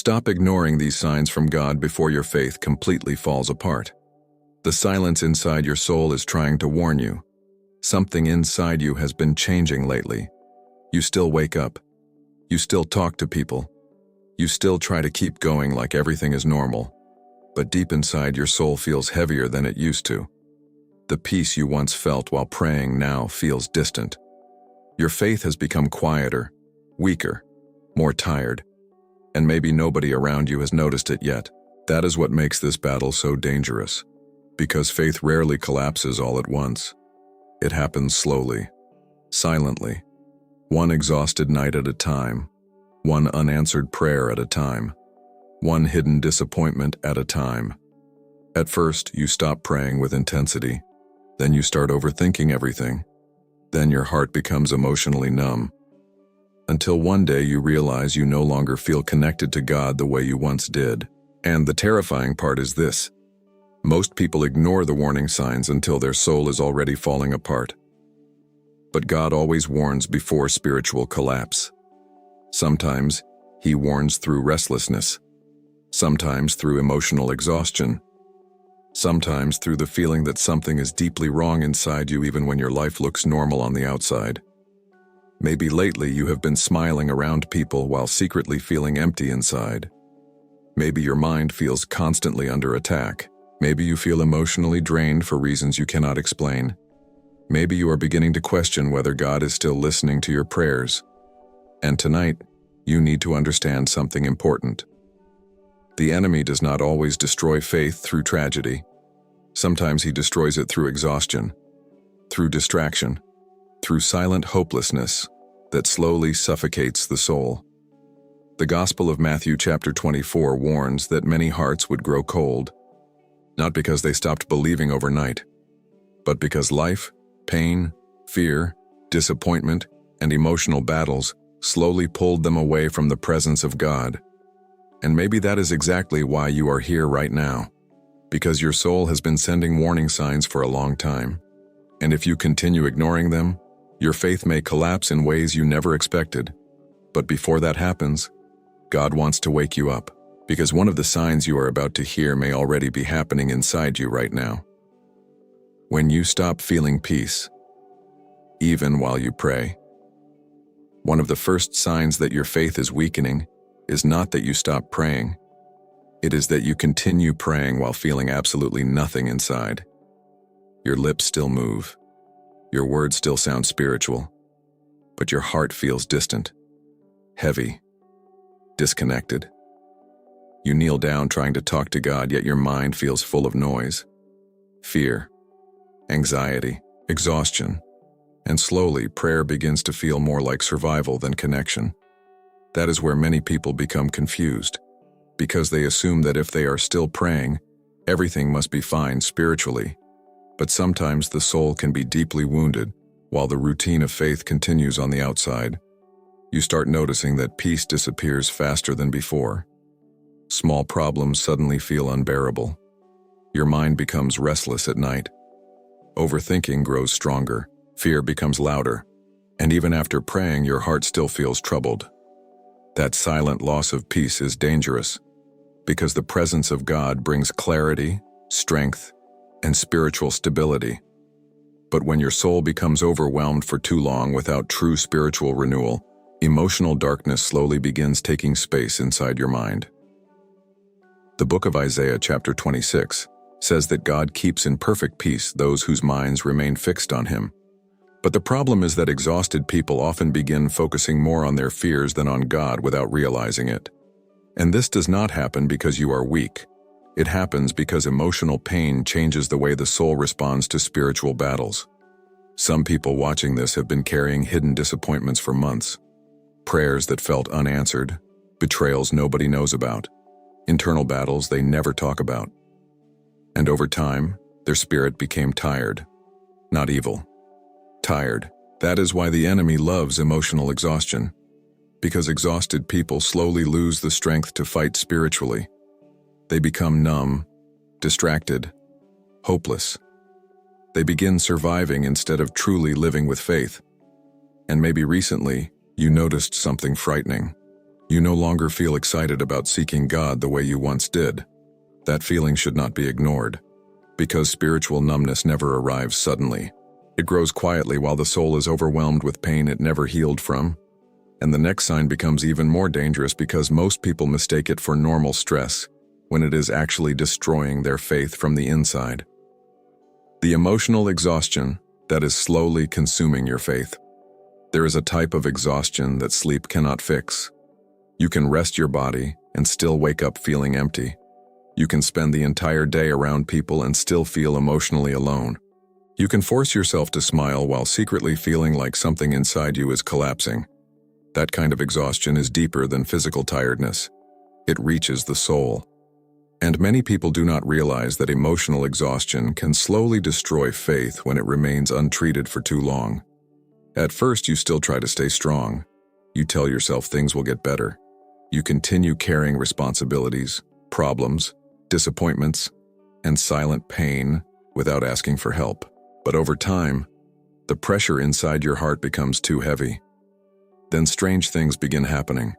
Stop ignoring these signs from God before your faith completely falls apart. The silence inside your soul is trying to warn you. Something inside you has been changing lately. You still wake up. You still talk to people. You still try to keep going like everything is normal. But deep inside, your soul feels heavier than it used to. The peace you once felt while praying now feels distant. Your faith has become quieter, weaker, more tired. And maybe nobody around you has noticed it yet. That is what makes this battle so dangerous. Because faith rarely collapses all at once. It happens slowly, silently, one exhausted night at a time, one unanswered prayer at a time, one hidden disappointment at a time. At first, you stop praying with intensity. Then you start overthinking everything. Then your heart becomes emotionally numb. Until one day you realize you no longer feel connected to God the way you once did. And the terrifying part is this. Most people ignore the warning signs until their soul is already falling apart. But God always warns before spiritual collapse. Sometimes He warns through restlessness. Sometimes through emotional exhaustion. Sometimes through the feeling that something is deeply wrong inside you even when your life looks normal on the outside. Maybe lately you have been smiling around people while secretly feeling empty inside. Maybe your mind feels constantly under attack. Maybe you feel emotionally drained for reasons you cannot explain. Maybe you are beginning to question whether God is still listening to your prayers. And tonight, you need to understand something important. The enemy does not always destroy faith through tragedy. Sometimes he destroys it through exhaustion, through distraction, through silent hopelessness that slowly suffocates the soul. The Gospel of Matthew chapter 24 warns that many hearts would grow cold, not because they stopped believing overnight, but because life, pain, fear, disappointment, and emotional battles slowly pulled them away from the presence of God. And maybe that is exactly why you are here right now, because your soul has been sending warning signs for a long time. And if you continue ignoring them, your faith may collapse in ways you never expected. But before that happens, God wants to wake you up, because one of the signs you are about to hear may already be happening inside you right now. When you stop feeling peace, even while you pray. One of the first signs that your faith is weakening is not that you stop praying. It is that you continue praying while feeling absolutely nothing inside. Your lips still move. Your words still sound spiritual, but your heart feels distant, heavy, disconnected. You kneel down trying to talk to God, yet your mind feels full of noise, fear, anxiety, exhaustion, and slowly prayer begins to feel more like survival than connection. That is where many people become confused, because they assume that if they are still praying, everything must be fine spiritually. But sometimes the soul can be deeply wounded, while the routine of faith continues on the outside. You start noticing that peace disappears faster than before. Small problems suddenly feel unbearable. Your mind becomes restless at night. Overthinking grows stronger, fear becomes louder, and even after praying, your heart still feels troubled. That silent loss of peace is dangerous, because the presence of God brings clarity, strength, and spiritual stability. But when your soul becomes overwhelmed for too long without true spiritual renewal, emotional darkness slowly begins taking space inside your mind. The book of Isaiah chapter 26 says that God keeps in perfect peace those whose minds remain fixed on Him. But the problem is that exhausted people often begin focusing more on their fears than on God without realizing it. And this does not happen because you are weak. It happens because emotional pain changes the way the soul responds to spiritual battles. Some people watching this have been carrying hidden disappointments for months. Prayers that felt unanswered, betrayals nobody knows about, internal battles they never talk about. And over time, their spirit became tired, not evil. Tired. That is why the enemy loves emotional exhaustion, because exhausted people slowly lose the strength to fight spiritually. They become numb, distracted, hopeless. They begin surviving instead of truly living with faith. And maybe recently, you noticed something frightening. You no longer feel excited about seeking God the way you once did. That feeling should not be ignored, because spiritual numbness never arrives suddenly. It grows quietly while the soul is overwhelmed with pain it never healed from. And the next sign becomes even more dangerous because most people mistake it for normal stress, when it is actually destroying their faith from the inside. The emotional exhaustion that is slowly consuming your faith. There is a type of exhaustion that sleep cannot fix. You can rest your body and still wake up feeling empty. You can spend the entire day around people and still feel emotionally alone. You can force yourself to smile while secretly feeling like something inside you is collapsing. That kind of exhaustion is deeper than physical tiredness. It reaches the soul. And many people do not realize that emotional exhaustion can slowly destroy faith when it remains untreated for too long. At first, you still try to stay strong. You tell yourself things will get better. You continue carrying responsibilities, problems, disappointments, and silent pain without asking for help. But over time, the pressure inside your heart becomes too heavy. Then strange things begin happening.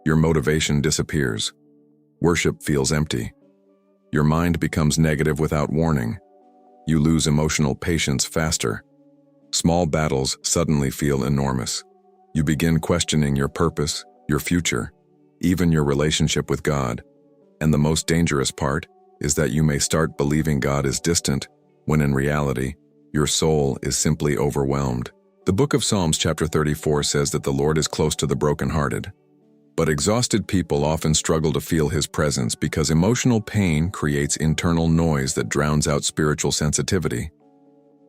Your motivation disappears. Worship feels empty. Your mind becomes negative without warning. You lose emotional patience faster. Small battles suddenly feel enormous. You begin questioning your purpose, your future, even your relationship with God. And the most dangerous part is that you may start believing God is distant, when in reality, your soul is simply overwhelmed. The book of Psalms chapter 34 says that the Lord is close to the brokenhearted. But exhausted people often struggle to feel His presence because emotional pain creates internal noise that drowns out spiritual sensitivity.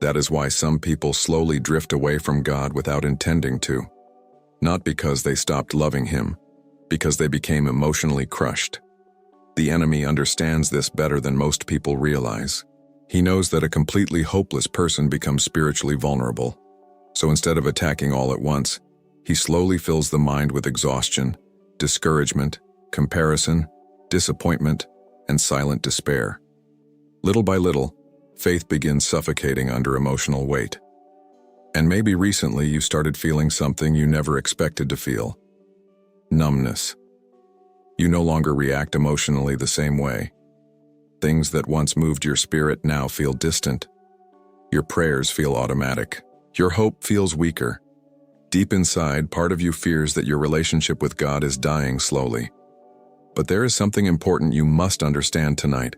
That is why some people slowly drift away from God without intending to. Not because they stopped loving Him, because they became emotionally crushed. The enemy understands this better than most people realize. He knows that a completely hopeless person becomes spiritually vulnerable. So instead of attacking all at once, he slowly fills the mind with exhaustion, discouragement, comparison, disappointment, and silent despair. Little by little, faith begins suffocating under emotional weight. And maybe recently you started feeling something you never expected to feel. Numbness. You no longer react emotionally the same way. Things that once moved your spirit now feel distant. Your prayers feel automatic. Your hope feels weaker. Deep inside, part of you fears that your relationship with God is dying slowly. But there is something important you must understand tonight.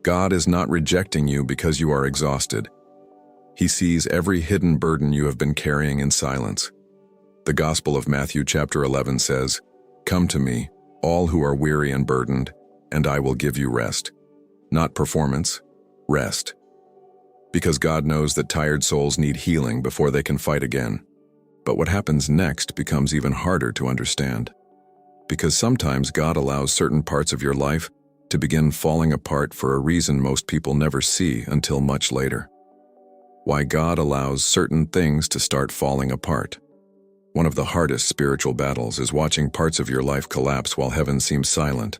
God is not rejecting you because you are exhausted. He sees every hidden burden you have been carrying in silence. The Gospel of Matthew chapter 11 says, "Come to me, all who are weary and burdened, and I will give you rest." Not performance, rest. Because God knows that tired souls need healing before they can fight again. But what happens next becomes even harder to understand. Because sometimes God allows certain parts of your life to begin falling apart for a reason most people never see until much later. Why God allows certain things to start falling apart. One of the hardest spiritual battles is watching parts of your life collapse while heaven seems silent.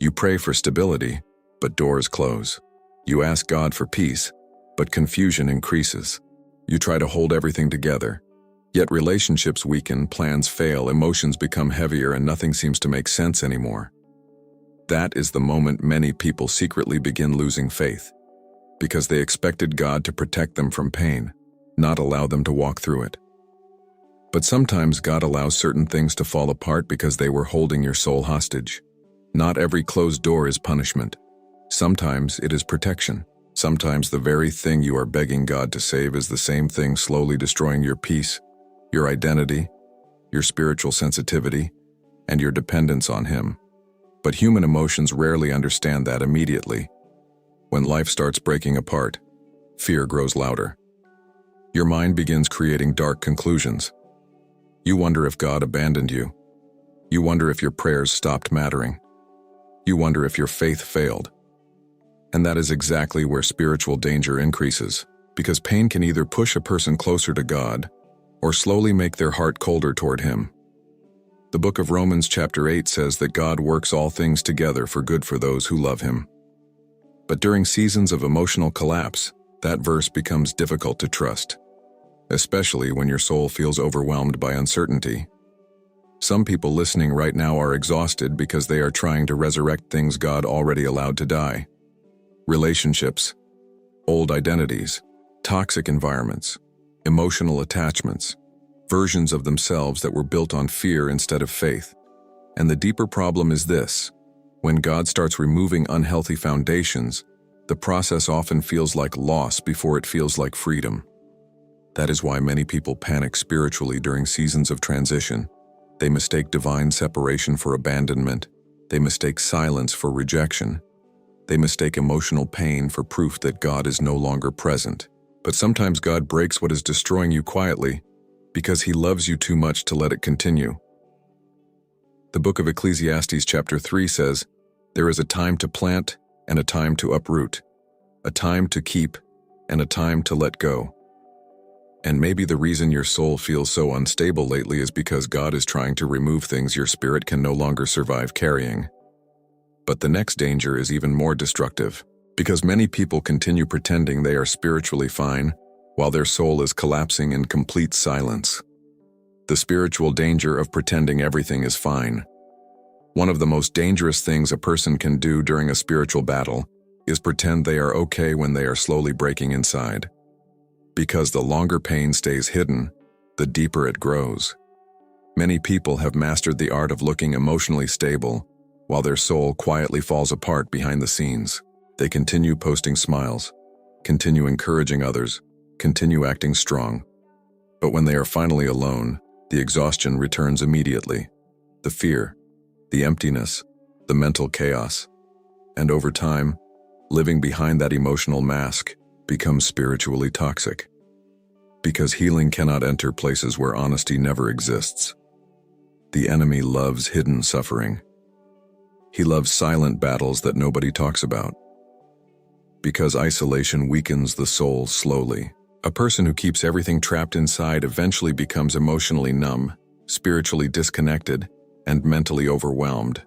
You pray for stability, but doors close. You ask God for peace, but confusion increases. You try to hold everything together, yet relationships weaken, plans fail, emotions become heavier, and nothing seems to make sense anymore. That is the moment many people secretly begin losing faith, because they expected God to protect them from pain, not allow them to walk through it. But sometimes God allows certain things to fall apart because they were holding your soul hostage. Not every closed door is punishment. Sometimes it is protection. Sometimes the very thing you are begging God to save is the same thing slowly destroying your peace, your identity, your spiritual sensitivity, and your dependence on Him. But human emotions rarely understand that immediately. When life starts breaking apart, fear grows louder. Your mind begins creating dark conclusions. You wonder if God abandoned you. You wonder if your prayers stopped mattering. You wonder if your faith failed. And that is exactly where spiritual danger increases, because pain can either push a person closer to God or slowly make their heart colder toward Him. The book of Romans chapter 8 says that God works all things together for good for those who love Him. But during seasons of emotional collapse, that verse becomes difficult to trust, especially when your soul feels overwhelmed by uncertainty. Some people listening right now are exhausted because they are trying to resurrect things God already allowed to die. Relationships, old identities, toxic environments, emotional attachments, versions of themselves that were built on fear instead of faith. And the deeper problem is this: when God starts removing unhealthy foundations, the process often feels like loss before it feels like freedom. That is why many people panic spiritually during seasons of transition. They mistake divine separation for abandonment. They mistake silence for rejection. They mistake emotional pain for proof that God is no longer present. But sometimes God breaks what is destroying you quietly because He loves you too much to let it continue. The book of Ecclesiastes chapter 3 says, "There is a time to plant and a time to uproot, a time to keep and a time to let go." And maybe the reason your soul feels so unstable lately is because God is trying to remove things your spirit can no longer survive carrying. But the next danger is even more destructive, because many people continue pretending they are spiritually fine while their soul is collapsing in complete silence. The spiritual danger of pretending everything is fine. One of the most dangerous things a person can do during a spiritual battle is pretend they are okay when they are slowly breaking inside. Because the longer pain stays hidden, the deeper it grows. Many people have mastered the art of looking emotionally stable, while their soul quietly falls apart behind the scenes. They continue posting smiles, continue encouraging others, continue acting strong. But when they are finally alone, the exhaustion returns immediately. The fear, the emptiness, the mental chaos. And over time, living behind that emotional mask becomes spiritually toxic. Because healing cannot enter places where honesty never exists. The enemy loves hidden suffering. He loves silent battles that nobody talks about. Because isolation weakens the soul slowly. A person who keeps everything trapped inside eventually becomes emotionally numb, spiritually disconnected, and mentally overwhelmed.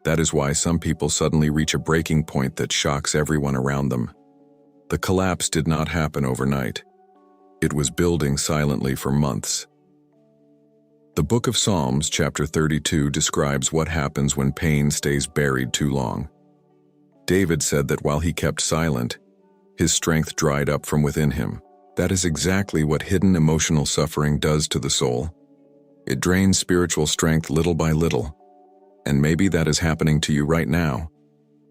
That is why some people suddenly reach a breaking point that shocks everyone around them. The collapse did not happen overnight. It was building silently for months. The book of Psalms, chapter 32, describes what happens when pain stays buried too long. David said that while he kept silent, his strength dried up from within him. That is exactly what hidden emotional suffering does to the soul. It drains spiritual strength little by little. And maybe that is happening to you right now.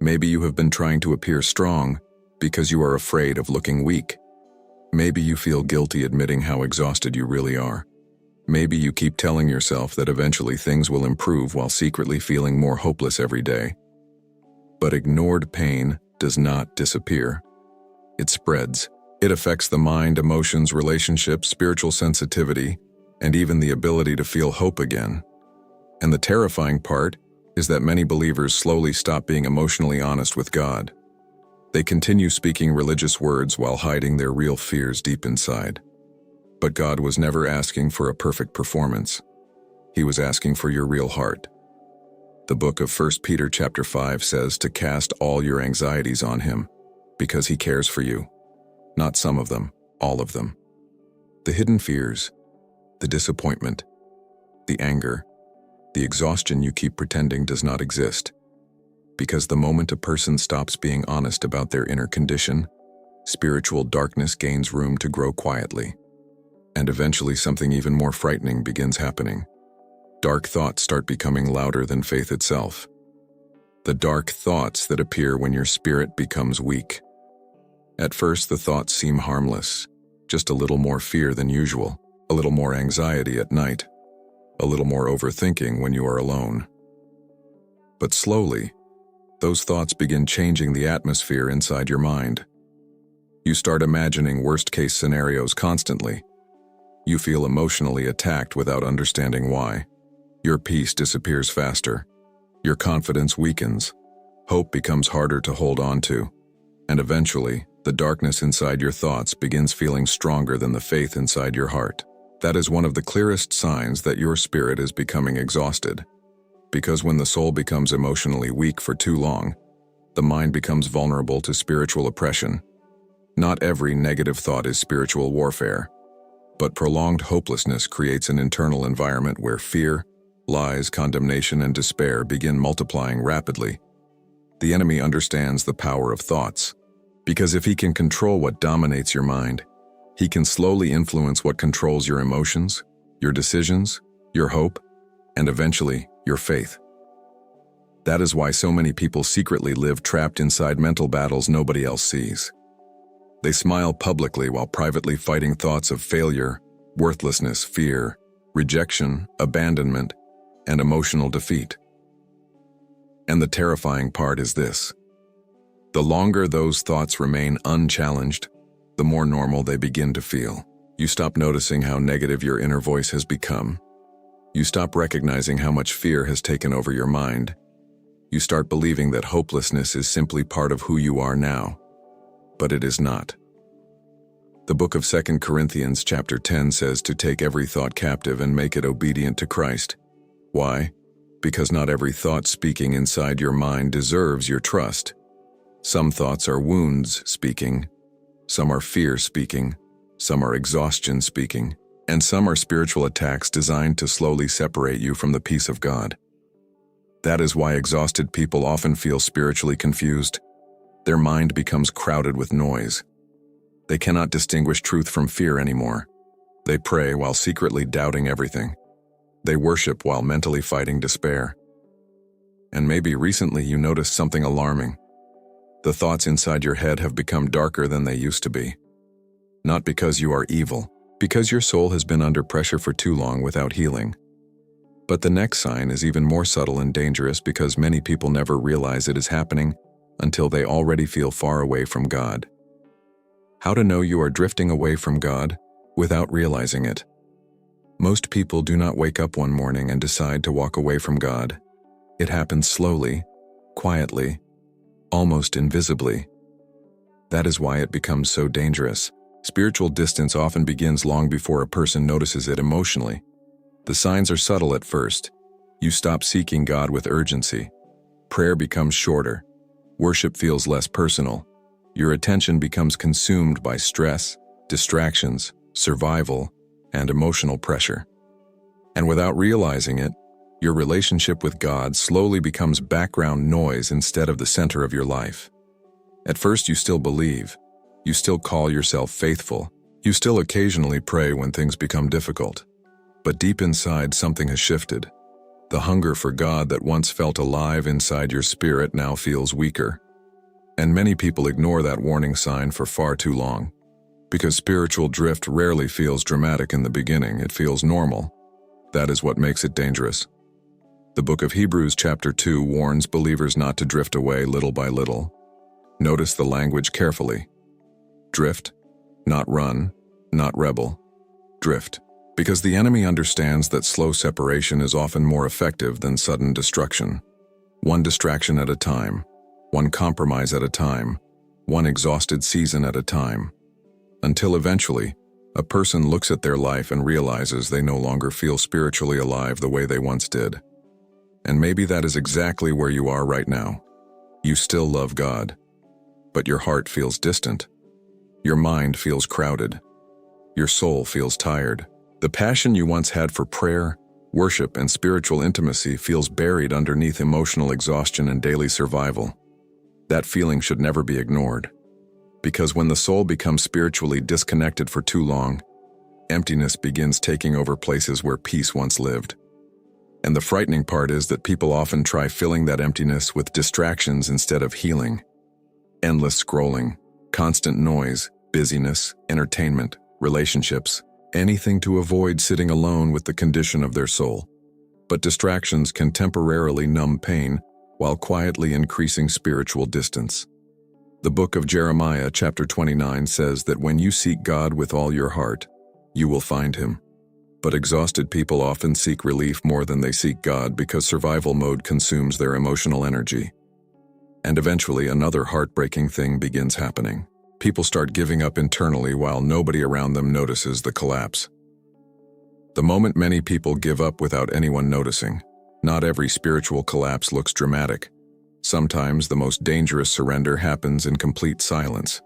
Maybe you have been trying to appear strong because you are afraid of looking weak. Maybe you feel guilty admitting how exhausted you really are. Maybe you keep telling yourself that eventually things will improve while secretly feeling more hopeless every day. But ignored pain does not disappear. It spreads. It affects the mind, emotions, relationships, spiritual sensitivity, and even the ability to feel hope again. And the terrifying part is that many believers slowly stop being emotionally honest with God. They continue speaking religious words while hiding their real fears deep inside. But God was never asking for a perfect performance. He was asking for your real heart. The book of 1 Peter chapter 5 says to cast all your anxieties on Him, because He cares for you. Not some of them, all of them. The hidden fears, the disappointment, the anger, the exhaustion you keep pretending does not exist. Because the moment a person stops being honest about their inner condition, spiritual darkness gains room to grow quietly. And eventually something even more frightening begins happening. Dark thoughts start becoming louder than faith itself. The dark thoughts that appear when your spirit becomes weak. At first, the thoughts seem harmless, just a little more fear than usual, a little more anxiety at night, a little more overthinking when you are alone. But slowly, those thoughts begin changing the atmosphere inside your mind. You start imagining worst-case scenarios constantly. You feel emotionally attacked without understanding why. Your peace disappears faster. Your confidence weakens. Hope becomes harder to hold on to. And eventually, the darkness inside your thoughts begins feeling stronger than the faith inside your heart. That is one of the clearest signs that your spirit is becoming exhausted. Because when the soul becomes emotionally weak for too long, the mind becomes vulnerable to spiritual oppression. Not every negative thought is spiritual warfare, but prolonged hopelessness creates an internal environment where fear, lies, condemnation, and despair begin multiplying rapidly. The enemy understands the power of thoughts, because if he can control what dominates your mind, he can slowly influence what controls your emotions, your decisions, your hope, and eventually, your faith. That is why so many people secretly live trapped inside mental battles nobody else sees. They smile publicly while privately fighting thoughts of failure, worthlessness, fear, rejection, abandonment, and emotional defeat. And the terrifying part is this: the longer those thoughts remain unchallenged, the more normal they begin to feel. You stop noticing how negative your inner voice has become. You stop recognizing how much fear has taken over your mind. You start believing that hopelessness is simply part of who you are now. But it is not. The book of 2 Corinthians chapter 10 says to take every thought captive and make it obedient to Christ. Why? Because not every thought speaking inside your mind deserves your trust. Some thoughts are wounds speaking, some are fear speaking, some are exhaustion speaking, and some are spiritual attacks designed to slowly separate you from the peace of God. That is why exhausted people often feel spiritually confused. Their mind becomes crowded with noise. They cannot distinguish truth from fear anymore. They pray while secretly doubting everything. They worship while mentally fighting despair. And maybe recently you noticed something alarming. The thoughts inside your head have become darker than they used to be. Not because you are evil, because your soul has been under pressure for too long without healing. But the next sign is even more subtle and dangerous because many people never realize it is happening until they already feel far away from God. How to know you are drifting away from God without realizing it? Most people do not wake up one morning and decide to walk away from God. It happens slowly, quietly, almost invisibly. That is why it becomes so dangerous. Spiritual distance often begins long before a person notices it emotionally. The signs are subtle at first. You stop seeking God with urgency. Prayer becomes shorter. Worship feels less personal. Your attention becomes consumed by stress, distractions, survival, and emotional pressure. And without realizing it, your relationship with God slowly becomes background noise instead of the center of your life. At first you still believe. You still call yourself faithful. You still occasionally pray when things become difficult. But deep inside, something has shifted. The hunger for God that once felt alive inside your spirit now feels weaker. And many people ignore that warning sign for far too long. Because spiritual drift rarely feels dramatic in the beginning, it feels normal. That is what makes it dangerous. The book of Hebrews chapter 2 warns believers not to drift away little by little. Notice the language carefully. Drift, not run, not rebel. Drift. Because the enemy understands that slow separation is often more effective than sudden destruction. One distraction at a time, one compromise at a time, one exhausted season at a time. Until eventually, a person looks at their life and realizes they no longer feel spiritually alive the way they once did. And maybe that is exactly where you are right now. You still love God, but your heart feels distant. Your mind feels crowded. Your soul feels tired. The passion you once had for prayer, worship, and spiritual intimacy feels buried underneath emotional exhaustion and daily survival. That feeling should never be ignored. Because when the soul becomes spiritually disconnected for too long, emptiness begins taking over places where peace once lived. And the frightening part is that people often try filling that emptiness with distractions instead of healing. Endless scrolling, constant noise, busyness, entertainment, relationships, anything to avoid sitting alone with the condition of their soul. But distractions can temporarily numb pain while quietly increasing spiritual distance. The book of Jeremiah chapter 29 says that when you seek God with all your heart, you will find Him. But exhausted people often seek relief more than they seek God because survival mode consumes their emotional energy. And eventually another heartbreaking thing begins happening. People start giving up internally while nobody around them notices the collapse. The moment many people give up without anyone noticing, not every spiritual collapse looks dramatic. Sometimes the most dangerous surrender happens in complete silence.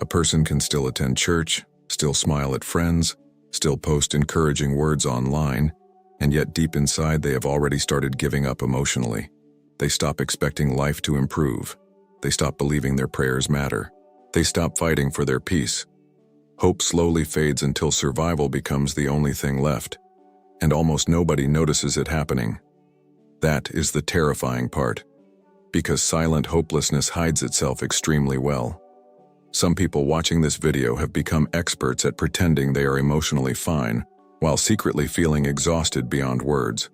A person can still attend church, still smile at friends, still post encouraging words online, and yet deep inside they have already started giving up emotionally. They stop expecting life to improve. They stop believing their prayers matter. They stop fighting for their peace. Hope slowly fades until survival becomes the only thing left, and almost nobody notices it happening. That is the terrifying part, because silent hopelessness hides itself extremely well. Some people watching this video have become experts at pretending they are emotionally fine, while secretly feeling exhausted beyond words.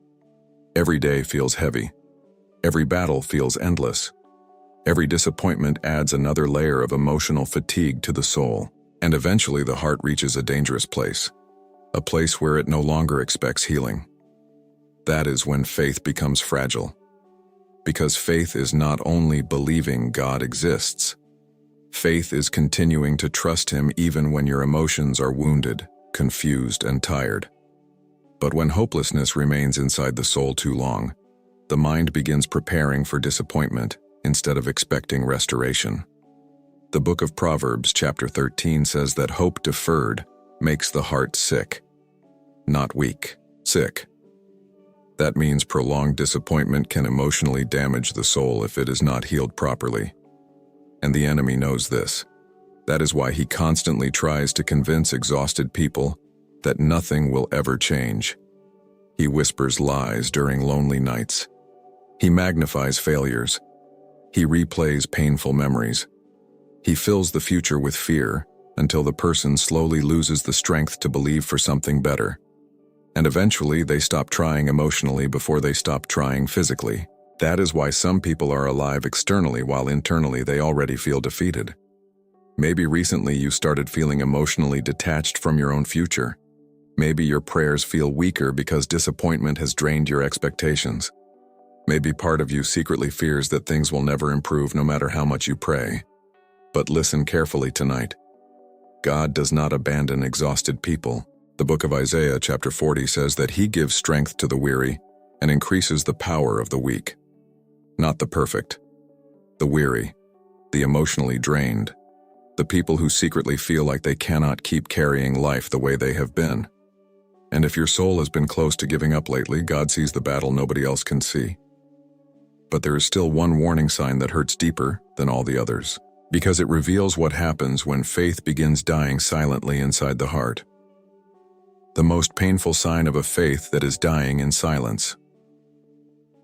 Every day feels heavy. Every battle feels endless. Every disappointment adds another layer of emotional fatigue to the soul, and eventually the heart reaches a dangerous place, a place where it no longer expects healing. That is when faith becomes fragile. Because faith is not only believing God exists, faith is continuing to trust Him even when your emotions are wounded, confused, and tired. But when hopelessness remains inside the soul too long, the mind begins preparing for disappointment instead of expecting restoration. The book of Proverbs, chapter 13, says that hope deferred makes the heart sick. Not weak, sick. That means prolonged disappointment can emotionally damage the soul if it is not healed properly. And the enemy knows this. That is why he constantly tries to convince exhausted people that nothing will ever change. He whispers lies during lonely nights. He magnifies failures. He replays painful memories. He fills the future with fear until the person slowly loses the strength to believe for something better. And eventually they stop trying emotionally before they stop trying physically. That is why some people are alive externally while internally they already feel defeated. Maybe recently you started feeling emotionally detached from your own future. Maybe your prayers feel weaker because disappointment has drained your expectations. Maybe part of you secretly fears that things will never improve no matter how much you pray. But listen carefully tonight. God does not abandon exhausted people. The book of Isaiah, chapter 40, says that He gives strength to the weary and increases the power of the weak. Not the perfect, the weary, the emotionally drained, the people who secretly feel like they cannot keep carrying life the way they have been. And if your soul has been close to giving up lately, God sees the battle nobody else can see. But there is still one warning sign that hurts deeper than all the others, because it reveals what happens when faith begins dying silently inside the heart. The most painful sign of a faith that is dying in silence.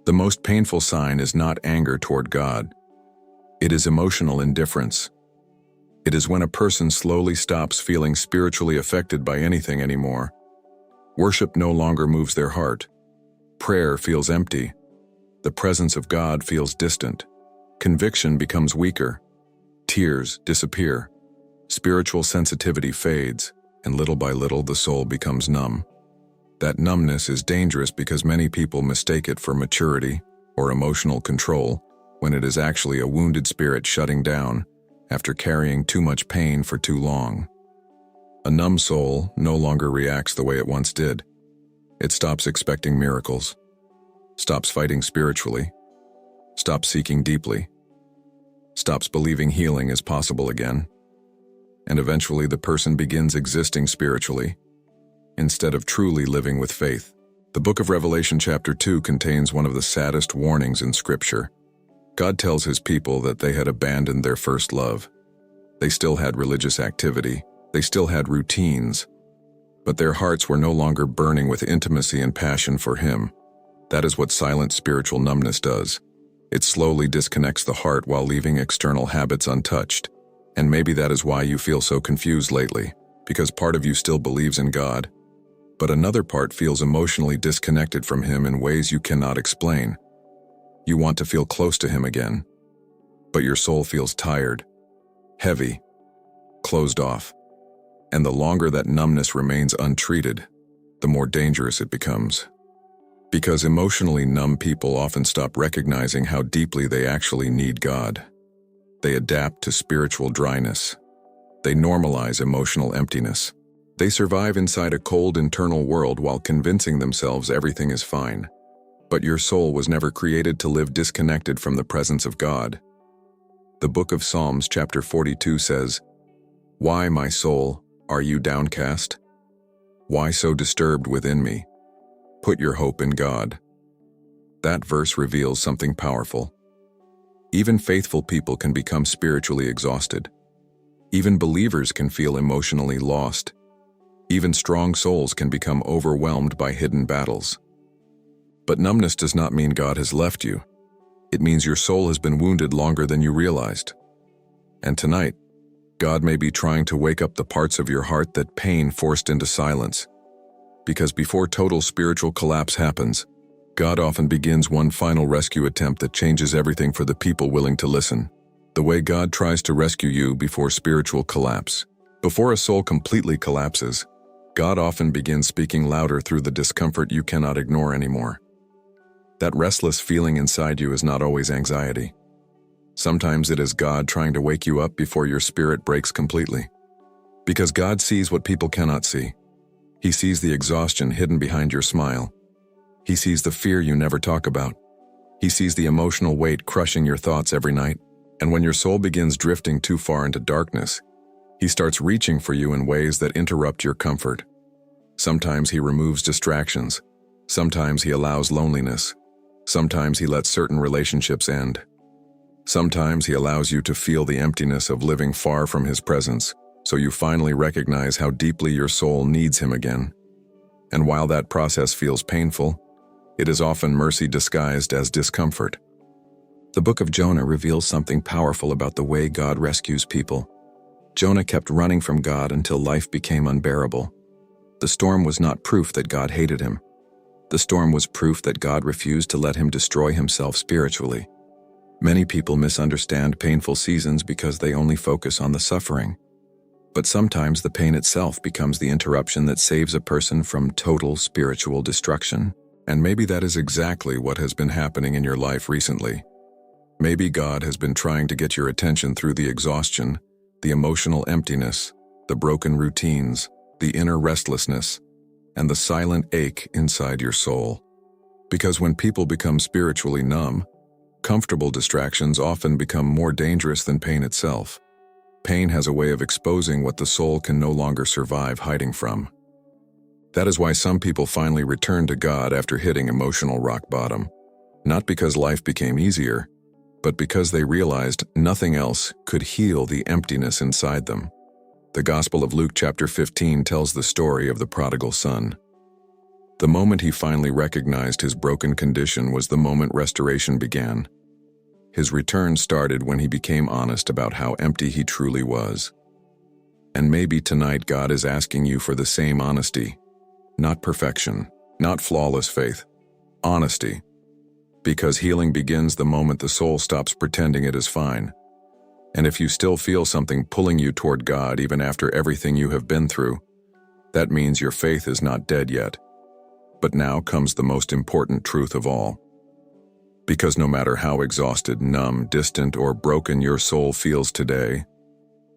The most painful sign is not anger toward God. It is emotional indifference. It is when a person slowly stops feeling spiritually affected by anything anymore. Worship no longer moves their heart. Prayer feels empty. The presence of God feels distant. Conviction becomes weaker. Tears disappear. Spiritual sensitivity fades, and little by little the soul becomes numb. That numbness is dangerous because many people mistake it for maturity or emotional control, when it is actually a wounded spirit shutting down after carrying too much pain for too long. A numb soul no longer reacts the way it once did. It stops expecting miracles, stops fighting spiritually, stops seeking deeply, stops believing healing is possible again, and eventually the person begins existing spiritually instead of truly living with faith. The book of Revelation chapter 2 contains one of the saddest warnings in Scripture. God tells His people that they had abandoned their first love. They still had religious activity, they still had routines, but their hearts were no longer burning with intimacy and passion for Him. That is what silent spiritual numbness does. It slowly disconnects the heart while leaving external habits untouched. And maybe that is why you feel so confused lately, because part of you still believes in God, but another part feels emotionally disconnected from Him in ways you cannot explain. You want to feel close to Him again, but your soul feels tired, heavy, closed off. And the longer that numbness remains untreated, the more dangerous it becomes. Because emotionally numb people often stop recognizing how deeply they actually need God. They adapt to spiritual dryness. They normalize emotional emptiness. They survive inside a cold internal world while convincing themselves everything is fine. But your soul was never created to live disconnected from the presence of God. The book of Psalms chapter 42 says, "Why, my soul, are you downcast? Why so disturbed within me? Put your hope in God. That verse reveals something powerful. Even faithful people can become spiritually exhausted. Even believers can feel emotionally lost. Even strong souls can become overwhelmed by hidden battles. But numbness does not mean God has left you. It means your soul has been wounded longer than you realized. And tonight, God may be trying to wake up the parts of your heart that pain forced into silence. Because before total spiritual collapse happens, God often begins one final rescue attempt that changes everything for the people willing to listen. The way God tries to rescue you before spiritual collapse. Before a soul completely collapses, God often begins speaking louder through the discomfort you cannot ignore anymore. That restless feeling inside you is not always anxiety. Sometimes it is God trying to wake you up before your spirit breaks completely. Because God sees what people cannot see. He sees the exhaustion hidden behind your smile. He sees the fear you never talk about. He sees the emotional weight crushing your thoughts every night. And when your soul begins drifting too far into darkness, He starts reaching for you in ways that interrupt your comfort. Sometimes He removes distractions. Sometimes He allows loneliness. Sometimes He lets certain relationships end. Sometimes He allows you to feel the emptiness of living far from His presence, so you finally recognize how deeply your soul needs Him again. And while that process feels painful, it is often mercy disguised as discomfort. The book of Jonah reveals something powerful about the way God rescues people. Jonah kept running from God until life became unbearable. The storm was not proof that God hated him. The storm was proof that God refused to let him destroy himself spiritually. Many people misunderstand painful seasons because they only focus on the suffering. But sometimes the pain itself becomes the interruption that saves a person from total spiritual destruction. And maybe that is exactly what has been happening in your life recently. Maybe God has been trying to get your attention through the exhaustion, the emotional emptiness, the broken routines, the inner restlessness, and the silent ache inside your soul. Because when people become spiritually numb, comfortable distractions often become more dangerous than pain itself. Pain has a way of exposing what the soul can no longer survive hiding from. That is why some people finally return to God after hitting emotional rock bottom. Not because life became easier, but because they realized nothing else could heal the emptiness inside them. The Gospel of Luke chapter 15 tells the story of the prodigal son. The moment he finally recognized his broken condition was the moment restoration began. His return started when he became honest about how empty he truly was. And maybe tonight God is asking you for the same honesty. Not perfection, not flawless faith. Honesty. Because healing begins the moment the soul stops pretending it is fine. And if you still feel something pulling you toward God even after everything you have been through, that means your faith is not dead yet. But now comes the most important truth of all. Because no matter how exhausted, numb, distant, or broken your soul feels today,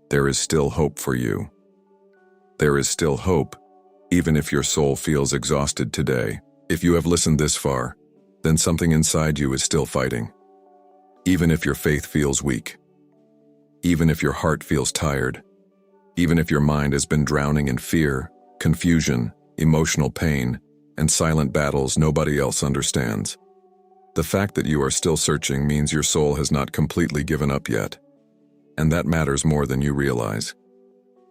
there is still hope for you. There is still hope, even if your soul feels exhausted today. If you have listened this far, then something inside you is still fighting. Even if your faith feels weak. Even if your heart feels tired. Even if your mind has been drowning in fear, confusion, emotional pain, and silent battles nobody else understands. The fact that you are still searching means your soul has not completely given up yet. And that matters more than you realize.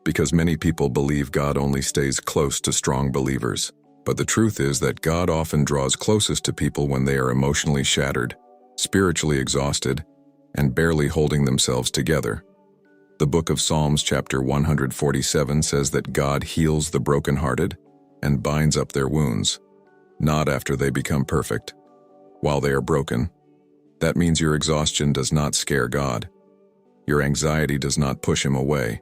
Because many people believe God only stays close to strong believers. But the truth is that God often draws closest to people when they are emotionally shattered, spiritually exhausted, and barely holding themselves together. The book of Psalms chapter 147 says that God heals the brokenhearted and binds up their wounds, not after they become perfect. While they are broken, that means your exhaustion does not scare God. Your anxiety does not push Him away.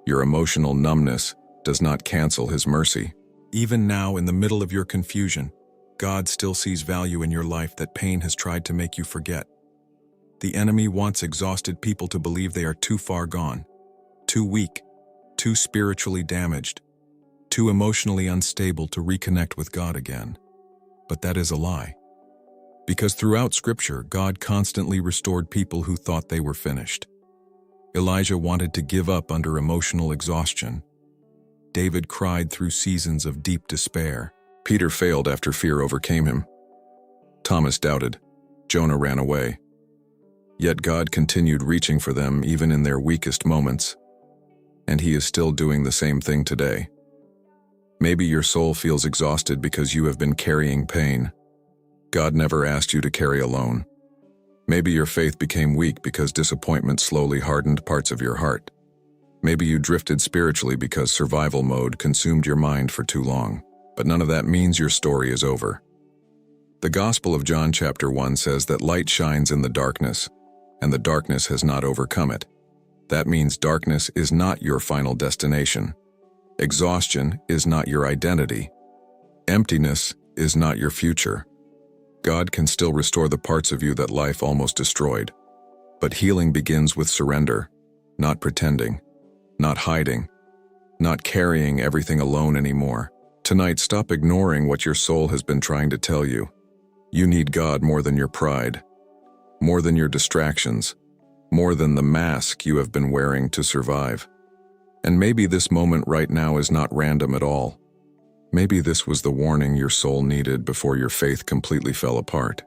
Your emotional numbness does not cancel His mercy. Even now, in the middle of your confusion, God still sees value in your life that pain has tried to make you forget. The enemy wants exhausted people to believe they are too far gone, too weak, too spiritually damaged, too emotionally unstable to reconnect with God again. But that is a lie. Because throughout Scripture, God constantly restored people who thought they were finished. Elijah wanted to give up under emotional exhaustion. David cried through seasons of deep despair. Peter failed after fear overcame him. Thomas doubted. Jonah ran away. Yet God continued reaching for them even in their weakest moments. And He is still doing the same thing today. Maybe your soul feels exhausted because you have been carrying pain. God never asked you to carry alone. Maybe your faith became weak because disappointment slowly hardened parts of your heart. Maybe you drifted spiritually because survival mode consumed your mind for too long. But none of that means your story is over. The Gospel of John chapter 1 says that light shines in the darkness, and the darkness has not overcome it. That means darkness is not your final destination. Exhaustion is not your identity. Emptiness is not your future. God can still restore the parts of you that life almost destroyed. But healing begins with surrender, not pretending, not hiding, not carrying everything alone anymore. Tonight, stop ignoring what your soul has been trying to tell you. You need God more than your pride, more than your distractions, more than the mask you have been wearing to survive. And maybe this moment right now is not random at all. Maybe this was the warning your soul needed before your faith completely fell apart.